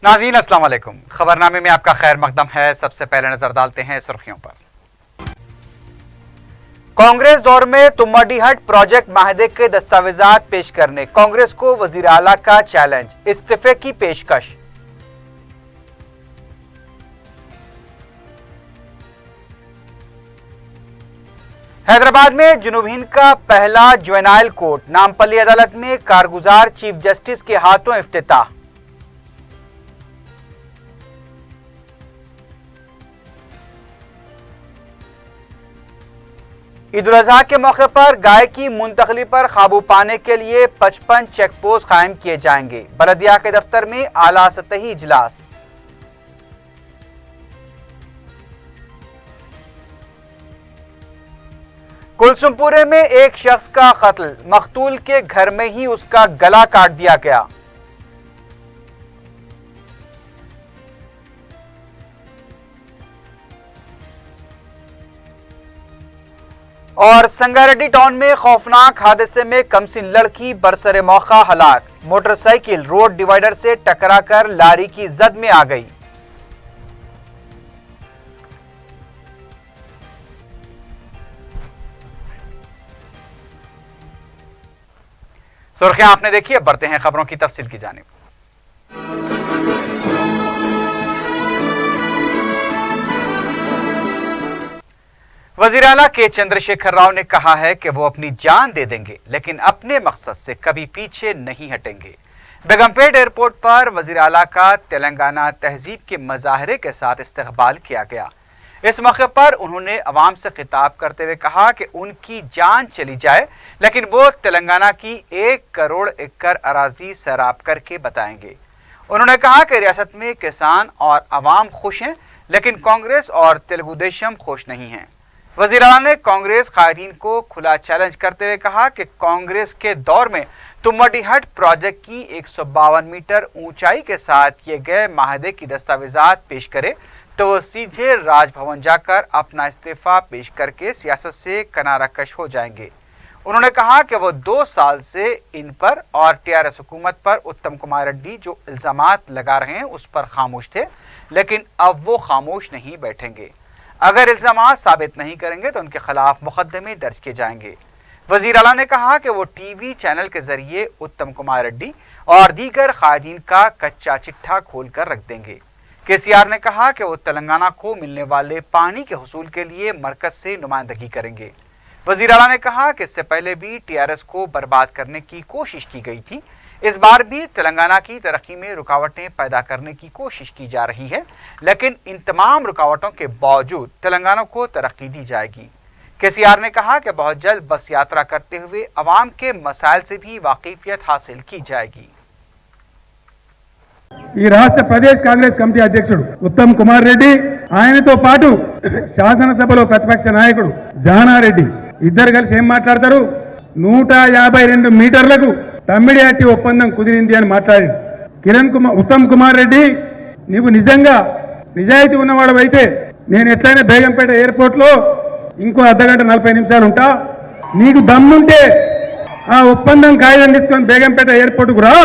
नाज़रीन अस्सलाम वालेकुम। खबरनामे में आपका खैर मकदम है। सबसे पहले नजर डालते हैं सुर्खियों पर। कांग्रेस दौर में तुम्मडीहट प्रोजेक्ट माहदे के दस्तावेजात पेश करने कांग्रेस को वजीर आला का चैलेंज, इस्तीफे की पेशकश। हैदराबाद में जुनूब हिंद का पहला जुवेनाइल कोर्ट नामपल्ली अदालत में कारगुजार चीफ जस्टिस के हाथों इफ्तिताह। ईद उल अजहा के मौके पर गाय की मुंतकली पर काबू पाने के लिए 55 चेक पोस्ट कायम किए जाएंगे। बलदिया के दफ्तर में आला सतही इजलास। कुलसुमपुरे में एक शख्स का कत्ल, मकतूल के घर में ही उसका गला काट दिया गया। और संगारेड्डी टाउन में खौफनाक हादसे में कमसिन लड़की बरसरे मौका हलाक, मोटरसाइकिल रोड डिवाइडर से टकराकर लारी की जद में आ गई। सुर्खियां आपने देखी, अब बढ़ते हैं खबरों की तफसील की जानिब। वजीर आला के चंद्रशेखर राव ने कहा है कि वो अपनी जान दे देंगे लेकिन अपने मकसद से कभी पीछे नहीं हटेंगे। बेगमपेट एयरपोर्ट पर वजीर आला का तेलंगाना तहजीब के मजाहरे के साथ इस्तकबाल किया गया। इस मौके पर उन्होंने अवाम से खिताब करते हुए कहा कि उनकी जान चली जाए लेकिन वो तेलंगाना की 1 करोड़ एकड़ अराजी सैराब करके बताएंगे। उन्होंने कहा कि रियासत में किसान और अवाम खुश हैं लेकिन कांग्रेस और तेलुगु देशम खुश नहीं हैं। वज़ीर आला ने कांग्रेस कायदीन को खुला चैलेंज करते हुए कहा कि कांग्रेस के दौर में तुम्मडीहट प्रोजेक्ट की 152 मीटर ऊंचाई के साथ किए गए माहदे की दस्तावेजात पेश करे तो वो सीधे राजभवन जाकर अपना इस्तीफा पेश करके सियासत से किनारा कश हो जाएंगे। उन्होंने कहा कि वो 2 साल से इन पर और टीआरएस हुकूमत पर उत्तम कुमार रेड्डी जो इल्जामात लगा रहे हैं उस पर खामोश थे लेकिन अब वो खामोश नहीं बैठेंगे। अगर इल्जामात साबित नहीं करेंगे तो उनके खिलाफ मुकदमे दर्ज किए जाएंगे। वजीर आला ने कहा कि वो टीवी चैनल के जरिए उत्तम कुमार रेड्डी और दीगर कायदीन का कच्चा चिट्ठा खोलकर रख देंगे। केसीआर ने कहा कि वो तेलंगाना को मिलने वाले पानी के हुसूल के लिए मरकज से नुमाइंदगी करेंगे। वजीर आला ने कहा कि इससे पहले भी टीआरएस को बर्बाद करने की कोशिश की गई थी, इस बार भी तेलंगाना की तरक्की में रुकावटें पैदा करने की कोशिश की जा रही है लेकिन इन तमाम रुकावटों के बावजूद तेलंगाना को तरक्की दी जाएगी। केसीआर ने कहा कि बहुत जल्द बस यात्रा करते हुए अवाम के मसाइल से भी वाकिफियत हासिल की जाएगी। ఈ రాష్ట్ర ప్రదేశ్ కాంగ్రెస్ కమిటీ అధ్యక్షుడు ఉత్తమ్ కుమార్ రెడ్డి, ఆయనతో పాటు శాసనసభలో ప్రతిపక్ష నాయకుడు జానారెడ్డి ఇద్దరు కలిసి ఏం మాట్లాడతారు? 152 మీటర్లకు తమ్మిడిహట్టి ఒప్పందం కుదిరింది అని మాట్లాడి ఉత్తమ్ కుమార్ రెడ్డి, నీవు నిజంగా నిజాయితీ ఉన్నవాడవైతే నేను ఎట్లయినా బేగంపేట ఎయిర్పోర్ట్ లో ఇంకో అర్ధగంట 40 నిమిషాలు ఉంటా, నీకు దమ్ముంటే ఆ ఒప్పందం కాగితం తీసుకొని బేగంపేట ఎయిర్పోర్ట్ కు రా,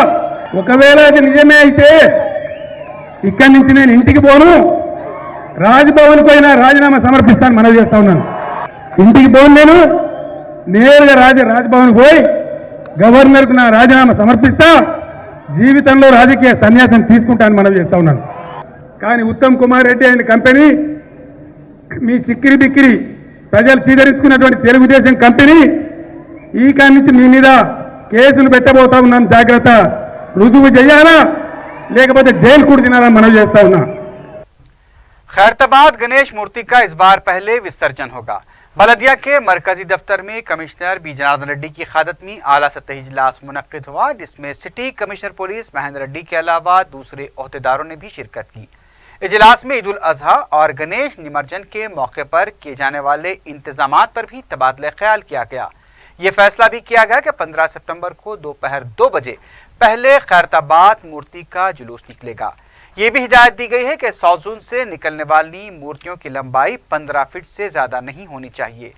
ఒకవేళ అది నిజమే అయితే ఇక్కడి నుంచి నేను ఇంటికి పోను, రాజ్భవన్ కు అయినా రాజీనామా సమర్పిస్తాను మనవి చేస్తా ఉన్నాను। ఇంటికి పోను, నేను నేరుగా రాజ్భవన్ పోయి గవర్నర్ కు నా రాజీనామా సమర్పిస్తా, జీవితంలో రాజకీయ సన్యాసం తీసుకుంటాను మనవి చేస్తా ఉన్నాను। కానీ ఉత్తమ్ కుమార్ రెడ్డి అయిన కంపెనీ, మీ చిక్కిరి బిక్కిరి ప్రజలు చీదరించుకున్నటువంటి తెలుగుదేశం కంపెనీ ఈ కాడి నుంచి మీ మీద కేసులు పెట్టబోతా ఉన్నాను, జాగ్రత్త, రుజువు చేయాలా లేకపోతే జైలు కూడా తినాలని మనవి చేస్తా ఉన్నా। खैरताबाद गणेश मूर्ति का इस बार पहले विसर्जन होगा। बलदिया के मरकजी दफ्तर में कमिश्नर बी जनार्दन रेड्डी की क़यादत में आला सतही इजलास मुनक्किद हुआ जिसमें city commissioner police Mahendra Reddy के अलावा दूसरे ओहदेदारों ने भी शिरकत की। इजलास में ईद उल अजहा और गणेश निमज्जन के मौके पर किए जाने वाले इंतजामात पर भी तबादला ख्याल किया गया। ये फैसला भी किया गया कि 15 सितंबर को दोपहर 2 बजे पहले खैरताबाद मूर्ति का जुलूस निकलेगा। ये भी हिदायत दी गई है कि साउथ जोन से निकलने वाली मूर्तियों की लंबाई 15 फीट से ज्यादा नहीं होनी चाहिए।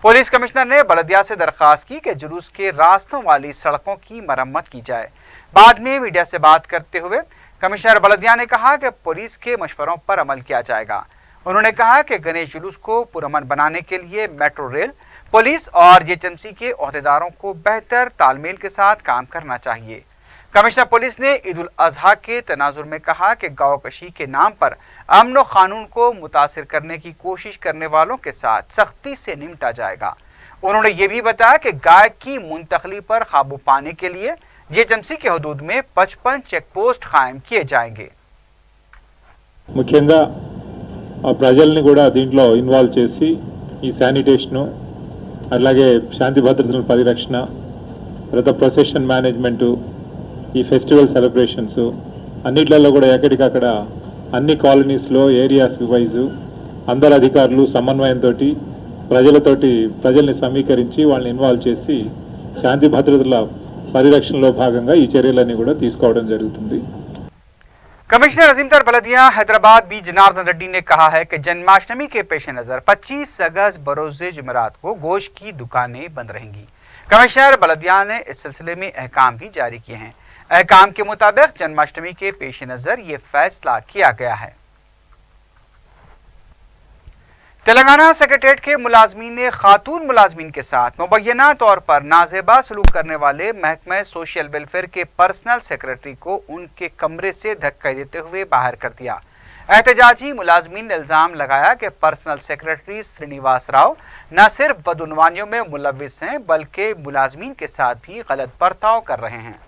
पुलिस कमिश्नर ने बलदिया से दरखास्त की कि जुलूस के रास्तों वाली सड़कों की मरम्मत की जाए। बाद में मीडिया से बात करते हुए कमिश्नर बलदिया ने कहा कि पुलिस के मशवरों पर अमल किया जाएगा। उन्होंने कहा कि गणेश जुलूस को पुरअमन बनाने के लिए मेट्रो रेल, पुलिस और जीएचएमसी के ओहदेदारों को बेहतर तालमेल के साथ काम करना चाहिए। कमिश्नर पुलिस ने ईद उल अजहा के तनाजुर में कहा कि गांव-कशी के नाम पर अमन व कानून को मुतासिर करने की कोशिश करने वालों के साथ सख्ती से निपटा जाएगा। उन्होंने ये भी बताया कि गाय की मुंतकली पर काबू पाने के लिए जीएचएमसी के हदूद में 55 चेक पोस्ट कायम किए जाएंगे। ముఖ్యంగా ప్రజల్ని కూడా దీంట్లో ఇన్వాల్వ్ చేసి ఈ శానిటేషన్ అలాగే శాంతి భద్రతల పరిరక్షణ తర్వాత ప్రొసెషన్ మేనేజ్మెంట్ ఈ ఫెస్టివల్ సెలబ్రేషన్స్ అన్నిట్లలో కూడా ఎక్కడికక్కడ అన్ని కాలనీస్లో ఏరియాస్ వైజ్ అందరు అధికారులు సమన్వయంతో ప్రజల్ని సమీకరించి వాళ్ళని ఇన్వాల్వ్ చేసి శాంతి భద్రతల పరిరక్షణలో భాగంగా ఈ చర్యలన్నీ కూడా తీసుకోవడం జరుగుతుంది। कमिश्नर अजीमतर बलदिया हैदराबाद बी जनार्दन रेड्डी ने कहा है कि जन्माष्टमी के पेश नजर 25 अगस्त बरोज़े जुमेरात को गोश्त की दुकानें बंद रहेंगी। कमिश्नर बलदिया ने इस सिलसिले में अहकाम भी जारी किए हैं। अहकाम के मुताबिक जन्माष्टमी के पेश नजर ये फैसला किया गया है। तेलंगाना सेक्रेटेरिएट के मुलाजमीन ने खातून मुलाजमीन के साथ मुबैना तौर पर नाजेबा सलूक करने वाले महकमा सोशल वेलफेयर के पर्सनल सेक्रेटरी को उनके कमरे से धक्का देते हुए बाहर कर दिया। एहतजाजी मुलाजमीन ने इल्ज़ाम लगाया कि पर्सनल सेक्रेटरी श्रीनिवास राव न सिर्फ बदउनवानियों में मुलविस हैं बल्कि मुलाजमीन के साथ भी गलत बर्ताव कर रहे हैं।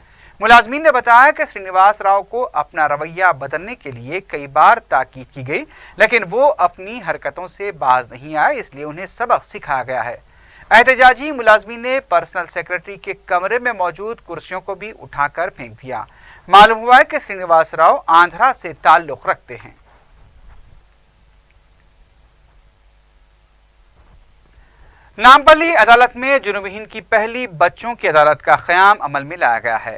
मुलाजमीन ने बताया कि श्रीनिवास राव को अपना रवैया बदलने के लिए कई बार ताकीद की गई, लेकिन वो अपनी हरकतों से बाज नहीं आए, इसलिए उन्हें सबक सिखाया गया है। एहतजाजी मुलाजमीन ने पर्सनल सेक्रेटरी के कमरे में मौजूद कुर्सियों को भी उठाकर फेंक दिया। मालूम हुआ है कि श्रीनिवास राव आंध्रा से ताल्लुक रखते हैं। नामपल्ली अदालत में जुर्म हिंद की पहली बच्चों की अदालत का क़याम अमल में लाया गया है।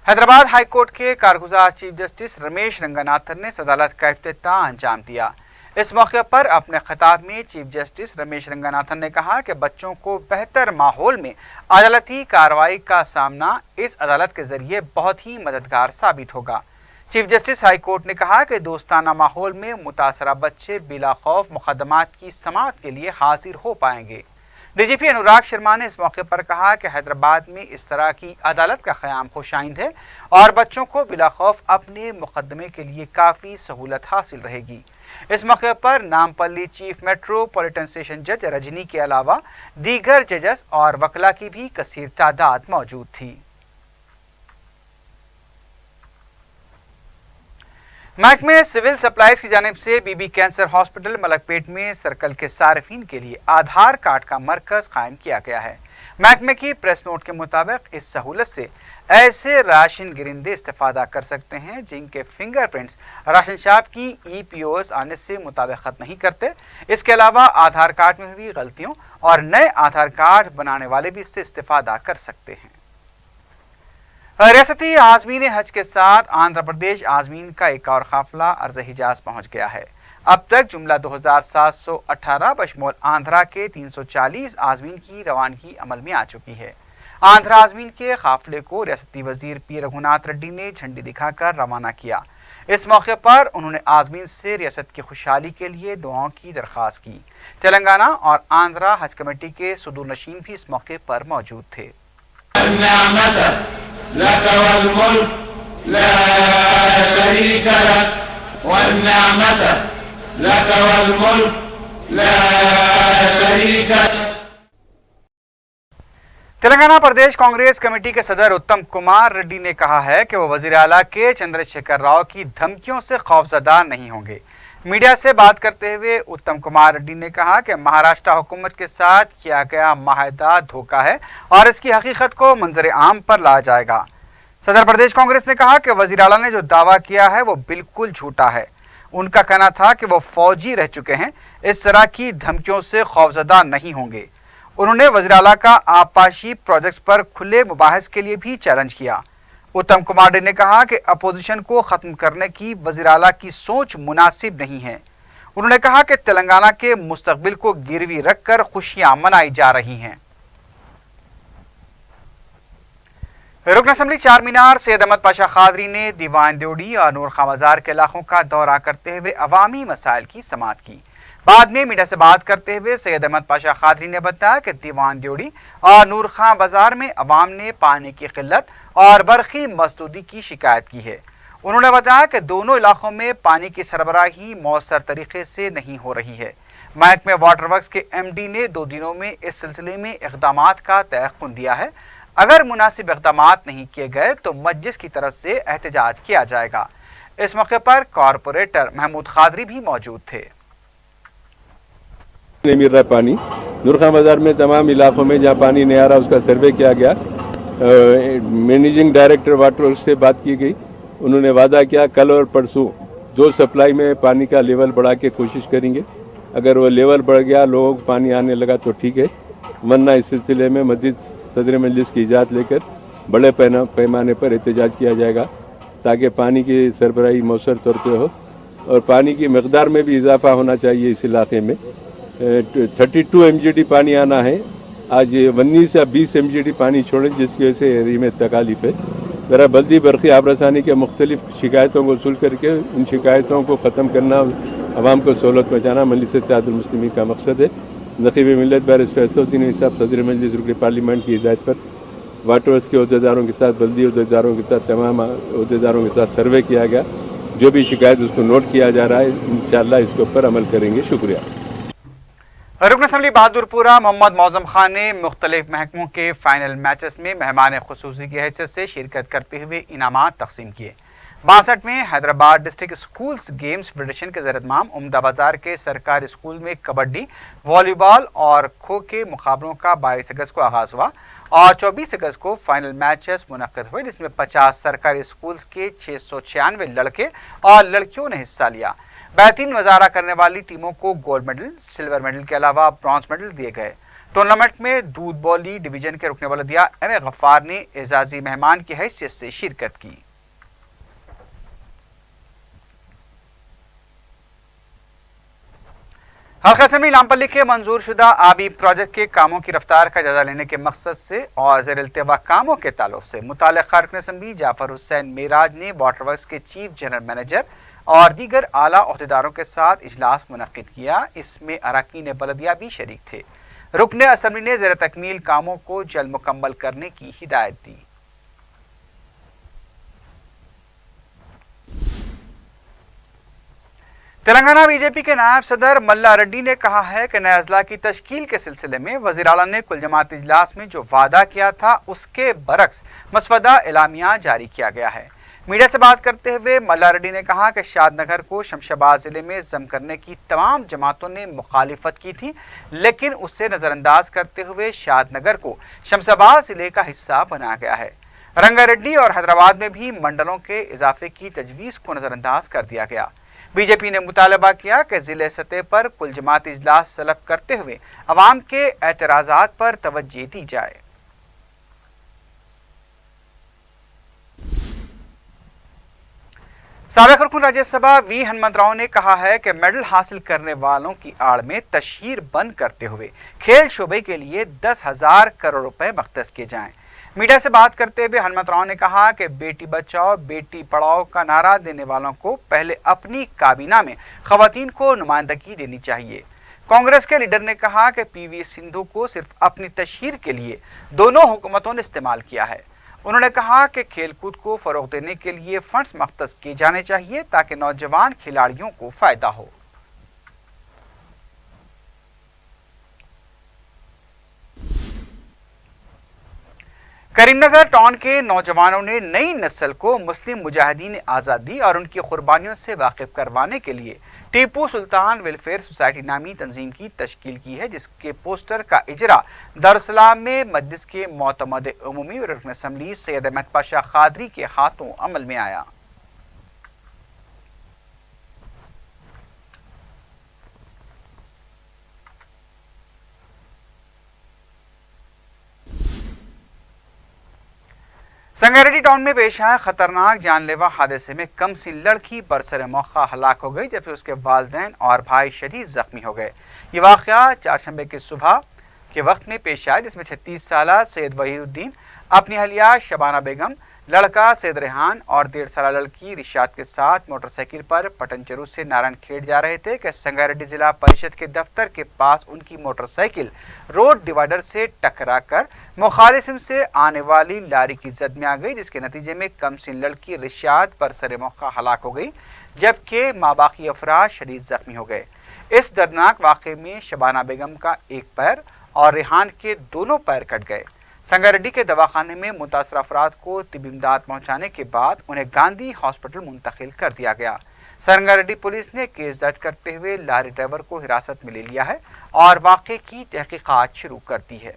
हैदराबाद हाई कोर्ट के कारगुजार चीफ जस्टिस रमेश रंगनाथन ने इस अदालत का इफ्तिताह अंजाम दिया। इस मौके पर अपने खिताब में चीफ जस्टिस रमेश रंगनाथन ने कहा कि बच्चों को बेहतर माहौल में अदालती कार्रवाई का सामना इस अदालत के जरिए बहुत ही मददगार साबित होगा। चीफ जस्टिस हाई कोर्ट ने कहा कि दोस्ताना माहौल में मुतासरा बच्चे बिला खौफ मुकदमात की समाअत के लिए हाजिर हो पाएंगे। डीजीपी अनुराग शर्मा ने इस मौके पर कहा कि हैदराबाद में इस तरह की अदालत का क़याम खुशाइंद है और बच्चों को बिला खौफ अपने मुकदमे के लिए काफ़ी सहूलत हासिल रहेगी। इस मौके पर नामपल्ली चीफ मेट्रोपॉलिटन स्टेशन जज रजनी के अलावा दीगर जजेस और वकला की भी कसीर तादाद मौजूद थी। महकमे सिविल सप्लाईज की जानिब से बीबी कैंसर हॉस्पिटल मलकपेट में सर्कल के सार्फिन के लिए आधार कार्ड का मरकज कायम किया गया है। महकमे की प्रेस नोट के मुताबिक इस सहूलत से ऐसे राशन गिरिंदे इस्तेफादा कर सकते हैं जिनके फिंगरप्रिंट्स राशन शॉप की EPOS आने से मुताबिकत नहीं करते। इसके अलावा आधार कार्ड में हुई गलतियों और नए आधार कार्ड बनाने वाले भी इससे इस्तेफादा कर सकते हैं। रियासती आज़मीन हज के साथ आंध्र प्रदेश आज़मीन का एक और काफिला अर्ज़ हिजाज पहुंच गया है। अब तक जुमला 2718 बशमोल आंध्रा के 340 आज़मीन की रवानगी अमल में आ चुकी है। आंध्रा आज़मीन के काफिले को रियासती वजीर पी रघुनाथ रेड्डी ने झंडी दिखाकर रवाना किया। इस मौके पर उन्होंने आज़मीन से रियासत की खुशहाली के लिए दुआओं की दरख्वास्त की। तेलंगाना और आंध्रा हज कमेटी के सदूर नशीन भी इस मौके पर मौजूद थे। तेलंगाना प्रदेश कांग्रेस कमेटी के सदर उत्तम कुमार रेड्डी ने कहा है कि वो वजीर आला के चंद्रशेखर राव की धमकियों से खौफजदा नहीं होंगे। मीडिया से बात करते हुए उत्तम कुमार रेड्डी ने कहा कि महाराष्ट्र हुकूमत के साथ किया गया माहिदा धोखा है और इसकी हकीकत को मंजर आम पर लाया जाएगा। सदर प्रदेश कांग्रेस ने कहा कि वजीर आला ने जो दावा किया है वो बिल्कुल झूठा है। उनका कहना था कि वो फौजी रह चुके हैं, इस तरह की धमकियों से खौफजदा नहीं होंगे। उन्होंने वजीर आला का आपाशी प्रोजेक्ट्स पर खुले मुबाहिस के लिए भी चैलेंज किया। उत्तम कुमार रेड्डी ने कहा कि अपोजिशन को खत्म करने की वजीर आला की सोच मुनासिब नहीं है। उन्होंने कहा कि तेलंगाना के मुस्तकबिल को गिरवी रखकर खुशियां मनाई जा रही हैं। रुकन असम्बली चार मीनार सैयद अहमद पाशा खादरी ने दीवान ड्योढ़ी और नूर खां बाजार के इलाकों का दौरा करते हुए अवामी मसाइल की समाअत की। बाद में मीडिया से बात करते हुए सैयद अहमद पाशा खादरी ने बताया कि दीवान ड्योढ़ी और नूर खां बाजार में अवाम ने पानी की किल्लत और बरखी मसदूदी की शिकायत की है। उन्होंने बताया कि दोनों इलाकों में पानी की सरबराही मौसर तरीके से नहीं हो रही है। महकमे वाटर वर्क्स के MD ने 2 दिनों में इस सिलसिले में इक़दामात का तयक़ुन दिया है। अगर मुनासिब इक़दामात नहीं किए गए तो मजलिस की तरफ से एहतजाज किया जाएगा। इस मौके पर कॉरपोरेटर महमूद खादरी भी मौजूद थे। नहीं मिल रहा पानी। नूर खां बाजार में तमाम इलाकों में जहाँ पानी नहीं आ रहा उसका सर्वे किया गया। मैनेजिंग डायरेक्टर वाटर वर्क्स से बात की गई। उन्होंने वादा किया कल और परसों 2 सप्लाई में पानी का लेवल बढ़ा के कोशिश करेंगे। अगर वो लेवल बढ़ गया, लोगों को पानी आने लगा तो ठीक है, वरना इस सिलसिले में मस्जिद सदर मजलिस की इजाज़त लेकर बड़े पैमाने पर एहतजाज किया जाएगा ताकि पानी की सरबराही मौसर तौर पर हो और पानी की मकदार में भी इजाफा होना चाहिए। इस इलाके में 32 MGD पानी आना है। आज 19 या 20 MGD पानी छोड़े जिसकी वजह से एरिया में तकालीफ है। ज़रा बल्दी बरखी आबरसानी के मुख्तलिफ शिकायतों को सुल करके उन शिकायतों को ख़त्म करना, आवाम को सहूलत पहुँचाना मजलिस इत्तेहादुल मुस्लिमीन का मकसद है। नक़ीब मिल्लत बारिश फैसलुद्दीन साहब सदर मजलिस रुकन पार्लियामेंट की हिदायत पर वाटर वर्क्स के अहदेदारों के साथ, बल्दी अहदेदारों के साथ, तमाम अहदेदारों के साथ सर्वे किया गया। जो भी शिकायत उसको नोट किया जा रहा है, इंशाअल्लाह इसके ऊपर अमल करेंगे। शुक्रिया। रुकन असम्बली बहादुरपुरा मोहम्मद मौज़म खान ने मुख्तलिफ महकमों के फाइनल मैचेस में मेहमान खुसूसी की हैसियत से शिरकत करते हुए इनामात तकसीम किए। 62 में Hyderabad district schools games federation के ज़ेर-ए-इत्माम उम्दा बाजार के सरकारी स्कूल में कबड्डी, वॉलीबॉल और खो के मुकाबलों का 22 अगस्त को आगाज़ हुआ और 24 अगस्त को फाइनल मैचेस मुनक़्क़िद हुए, जिसमें 50 सरकारी स्कूल्स के 696 लड़के और लड़कियों ने हिस्सा लिया। बेहतरीन नज़ारा करने वाली टीमों को गोल्ड मेडल, सिल्वर मेडल के अलावा ब्रॉन्ज मेडल दिए गए। टूर्नामेंट में दूध बौली डिवीजन के रुकने वलदिया M.A. गफ्फार ने एजाजी मेहमान की हैसियत से शिरकत की। हल्का असम्बली नामपल्ली के मंजूर शुदा आबी प्रोजेक्ट के कामों की रफ्तार का जायजा लेने के मकसद से और ज़ेर इल्तिवा कामों के ताल्लुक से मुताल्लिक़ रुकन असम्बली जाफर हुसैन मेराज ने वाटर वर्क्स के चीफ जनरल मैनेजर और दीगर आला ओहदेदारों के साथ इजलास मुनक़्क़िद किया। इसमें अरकान बलदिया भी शरीक थे। रुकन असम्बली ने ज़ेर तकमील कामों को जल्द मुकम्मल करने की हिदायत दी। तेलंगाना बीजेपी के नायब सदर मल्ला रेड्डी ने कहा है कि नए अजला की तश्कील के सिलसिले में वज़ीर आला ने कुल जमात इजलास में जो वादा किया था उसके बरक्स मसवदा एलामिया जारी किया गया है। मीडिया से बात करते हुए मल्ला रेड्डी ने कहा कि शादनगर को शमशाबाद जिले में जम करने की तमाम जमातों ने मुखालिफत की थी, लेकिन उससे नज़रअंदाज करते हुए शादनगर को शमशाबाद जिले का हिस्सा बनाया गया है। रंगारेड्डी और हैदराबाद में भी मंडलों के इजाफे की तजवीज़ को नज़रअंदाज कर दिया गया। बीजेपी ने मुतालबा किया कि जिले सतह पर कुल जमात इजलास तलब करते हुए अवाम के एतराज़ात पर तवज्जो दी जाए। साबिक़ रुकन राज्यसभा वी हनुमंतराव ने कहा है कि मेडल हासिल करने वालों की आड़ में तशहीर बंद करते हुए खेल शोबे के लिए 10,000 करोड़ रुपए मख्तस किए जाएं। मीडिया से बात करते हुए हनुमंतराव ने कहा कि बेटी बचाओ बेटी पढ़ाओ का नारा देने वालों को पहले अपनी काबीना में खवातीन को नुमाइंदगी देनी चाहिए। कांग्रेस के लीडर ने कहा कि PV सिंधु को सिर्फ अपनी तशहीर के लिए दोनों हुकूमतों ने इस्तेमाल किया है। उन्होंने कहा कि खेलकूद को फरोग देने के लिए फंड्स मख्तस किए जाने चाहिए ताकि नौजवान खिलाड़ियों को फायदा हो। करीमनगर टाउन के नौजवानों ने नई नस्ल को मुस्लिम मुजाहिदीन आज़ादी और उनकी कुर्बानियों से वाकिफ करवाने के लिए टीपू सुल्तान वेलफेयर सोसाइटी नामी तंजीम की तश्कील की है, जिसके पोस्टर का इजरा दारुस्सलाम में मजलिस के मोतमद उमूमी और रुकन असम्बली सैयद अहमद पाशा खादरी के हाथों अमल में आया। संगारेड्डी टाउन में पेश आए खतरनाक जानलेवा हादसे में कमसिन लड़की बरसर मौका हलाक हो गई, जबकि उसके वालिदैन और भाई शदीद जख्मी हो गए। ये वाक़या चारशंबे की सुबह के वक्त में पेश आया, जिसमें 36 साला सैयद वहीउद्दीन अपनी अहलिया शबाना बेगम, लड़का सैयद रेहान और 1.5 साल लड़की रिशाद के साथ मोटरसाइकिल पर पटनचरू से नारायण खेड़ जा रहे थे कि संगारेड्डी जिला परिषद के दफ्तर के पास उनकी मोटरसाइकिल रोड डिवाइडर से टकराकर मुखालिफ से आने वाली लारी की जद में आ गई, जिसके नतीजे में कमसिन लड़की रिशाद बरसरे मौका हलाक हो गई, जबकि माबाकी अफराद शदीद जख्मी हो गए। इस दर्दनाक वाक़े में शबाना बेगम का एक पैर और रेहान के दोनों पैर कट गए। संगारेड्डी के दवाखाने में मुतासर अफराद को तिब्बी इमदाद पहुंचाने के बाद उन्हें गांधी हॉस्पिटल मुंतकिल कर दिया गया। संगारेड्डी पुलिस ने केस दर्ज करते हुए लारी ड्राइवर को हिरासत में ले लिया है और वाक़े की तहकीकात शुरू कर दी है।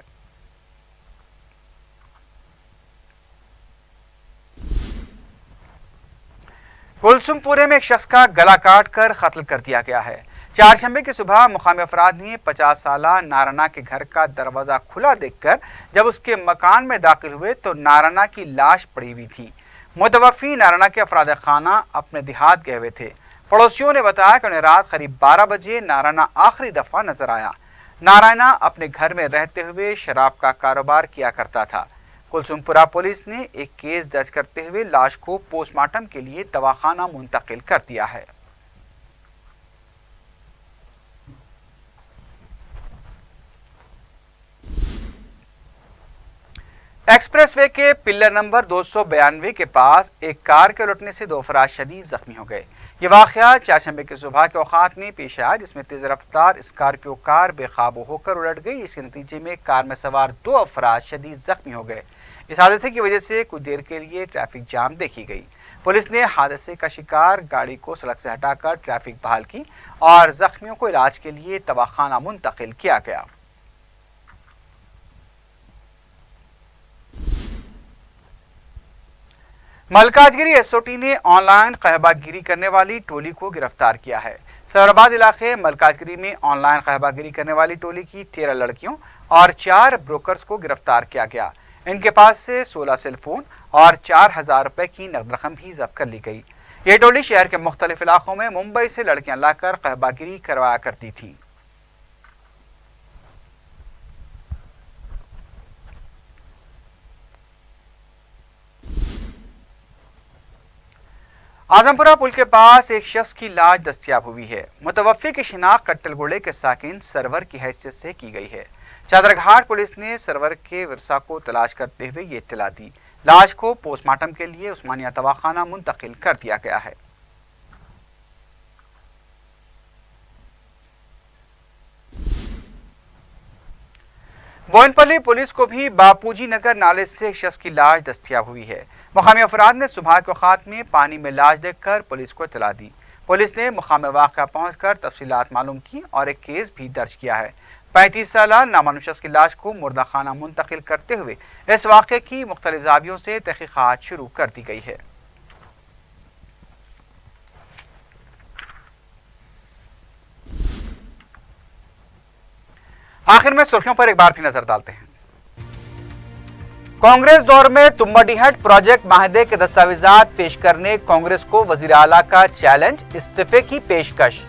कुलसुमपुरे में एक शख्स का गला काट कर कत्ल कर दिया गया है। चारशंबे की सुबह मुकामी अफराद ने 50 साला नाराना के घर का दरवाजा खुला देखकर जब उसके मकान में दाखिल हुए तो नाराना की लाश पड़ी हुई थी। मुतवफ़ी नाराना के अफराद खाना अपने देहात गए हुए थे। पड़ोसियों ने बताया कि उन्हें रात करीब 12 बजे नाराना आखिरी दफा नजर आया। नारायणा अपने घर में रहते हुए शराब का कारोबार किया करता था। कुलसुमपुरा पुलिस ने एक केस दर्ज करते हुए लाश को पोस्टमार्टम के लिए दवाखाना मुंतकिल कर दिया है। एक्सप्रेस वे के पिल्लर नंबर 292 के पास एक कार के उलटने से 2 अफराद शदीद जख्मी हो गए। ये वाक़या चारशंबे की सुबह के औकात में पेश आया, जिसमें तेज रफ्तार स्कॉर्पियो कार बेकाबू होकर उलट गई। इसके नतीजे में कार में सवार 2 अफराद शदीद जख्मी हो गए। इस हादसे की वजह से कुछ देर के लिए ट्रैफिक जाम देखी गई। पुलिस ने हादसे का शिकार गाड़ी को सड़क से हटाकर ट्रैफिक बहाल की और जख्मियों को इलाज के लिए दवाखाना मुंतकिल किया गया। मलकाजगिरी एसओटी ने ऑनलाइन कहबागिरी करने वाली टोली को गिरफ्तार किया है। सराबाद इलाके मलकाजगिरी में ऑनलाइन कहबागिरी करने वाली टोली की 13 लड़कियों और 4 ब्रोकर्स को गिरफ्तार किया गया। इनके पास से 16 सेल फोन और 4000 रुपए की नकद रकम भी जब्त कर ली गई। ये टोली शहर के मुख्तलिफ इलाकों में मुंबई से लड़कियां लाकर कहबागिरी करवाया करती थी। आजमपुरा पुल के पास एक शख्स की लाश दस्तयाब हुई है। मुतवफ़्फ़ी की शिनाख्त कट्टलगुड़े के साकिन सरवर की हैसियत से की गई है। चादरघाट पुलिस ने सरवर के विरसा को तलाश करते हुए ये इत्तला दी। लाश को पोस्टमार्टम के लिए उस्मानिया दवाखाना मुंतकिल कर दिया गया है। बोयनपल्ली पुलिस को भी बापूजी नगर नाले से एक शख्स की लाश दस्तयाब हुई है। मुकामी अफराद ने सुबह के औकात में पानी में लाश देखकर पुलिस को इत्तला दी। पुलिस ने मुकाम वाक़या पहुंचकर तफसीलात मालूम की और एक केस भी दर्ज किया है। 35 साला नामालूम शख्स की लाश को मुर्दाखाना मुंतकिल करते हुए इस वाक़े की मुख्तलिफ ज़ावियों से तहक़ीक़ात शुरू कर दी गई है। आखिर में सुर्खियों पर एक बार फिर नजर डालते हैं। कांग्रेस दौर में तुम्बडीहट प्रोजेक्ट माहदे के दस्तावेजात पेश करने कांग्रेस को वजीर आला का चैलेंज, इस्तीफे की पेशकश।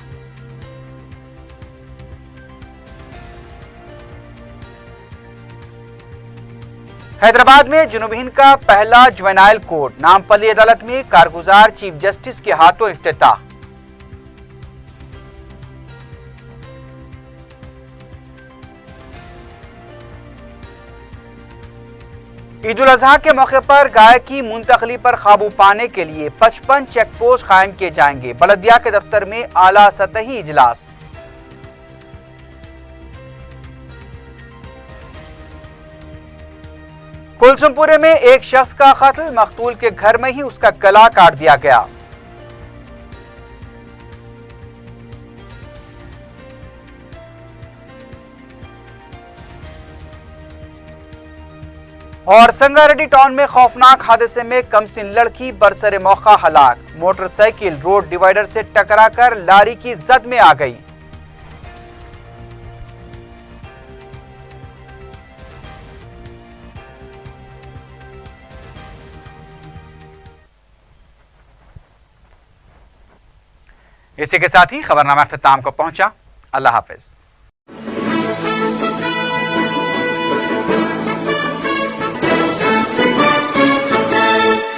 हैदराबाद में जुनूबी हिंद का पहला जुवेनाइल कोर्ट, नामपल्ली अदालत में कारगुजार चीफ जस्टिस के हाथों इफ्तिताह। ईद उल अजहा के मौके पर गाय की मुंतकली पर काबू पाने के लिए 55 चेक पोस्ट कायम किए जाएंगे। बलदिया के दफ्तर में आला सतही इजलास। कुलसुमपुरे में एक शख्स का कत्ल, मकतूल के घर में ही उसका गला काट दिया गया। और संगारेड्डी टाउन में खौफनाक हादसे में कमसिन लड़की बरसरे मौका हलाक, मोटरसाइकिल रोड डिवाइडर से टकराकर लारी की जद में आ गई। इसी के साथ ही खबरनामा इख्तिताम को पहुंचा। अल्लाह हाफिज।